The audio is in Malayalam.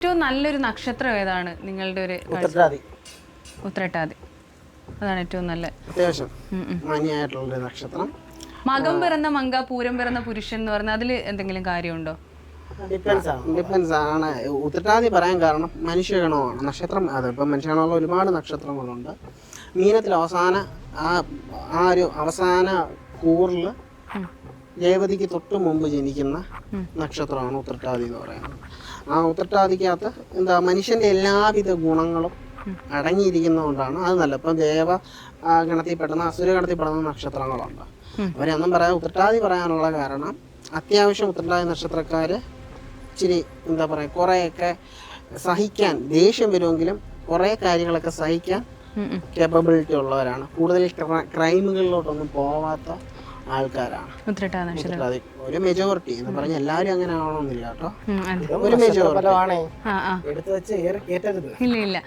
ഏറ്റവും നല്ലൊരു നക്ഷത്രം ഏതാണ് നിങ്ങളുടെ ഒരു ഉത്രട്ടാതി? അതാണ് ഏറ്റവും നല്ല അത്യാവശ്യം മാന്യമായിട്ടുള്ള നക്ഷത്രം. മകം പിറന്ന മങ്ക പൂരം പിറന്ന പുരുഷൻ എന്ന് പറഞ്ഞാൽ അതിൽ എന്തെങ്കിലും കാര്യമുണ്ടോ? ഡിപ്പെൻസ് ആണ്. ഉത്രട്ടാതി പറയാൻ കാരണം മനുഷ്യഗണമാണ് നക്ഷത്രം. അതിപ്പം മനുഷ്യഗണമുള്ള ഒരുപാട് നക്ഷത്രങ്ങളുണ്ട്. മീനത്തിൽ അവസാന കൂറിൽ രേവതിക്ക് തൊട്ട് മുമ്പ് ജനിക്കുന്ന നക്ഷത്രമാണ് ഉത്രട്ടാതി എന്ന് പറയുന്നത്. ആ ഉത്രട്ടാതിക്കകത്ത് മനുഷ്യന്റെ എല്ലാവിധ ഗുണങ്ങളും അടങ്ങിയിരിക്കുന്നതുകൊണ്ടാണ് അത് നല്ല. ഇപ്പം ഗണത്തിൽ പെടുന്ന അസുരഗണത്തിൽ പെടുന്ന നക്ഷത്രങ്ങളുണ്ട്. അവരൊന്നും പറയാം. ഉത്രട്ടാതി പറയാനുള്ള കാരണം അത്യാവശ്യം ഉത്രട്ടാതി നക്ഷത്രക്കാര് ഇച്ചിരി കുറേയൊക്കെ സഹിക്കാൻ, ദേഷ്യം വരുമെങ്കിലും കുറേ കാര്യങ്ങളൊക്കെ സഹിക്കാൻ കേപ്പബിലിറ്റി ഉള്ളവരാണ്. കൂടുതൽ ക്രൈമുകളിലോട്ടൊന്നും പോവാത്ത ആൾക്കാരാണ് ഉത്രട്ടാതി. ഒരു മെജോറിറ്റി എന്ന് പറഞ്ഞ എല്ലാവരും അങ്ങനെ ആവണമെന്നില്ല കേട്ടോ. ഒരു മെജോറിറ്റി ഇല്ല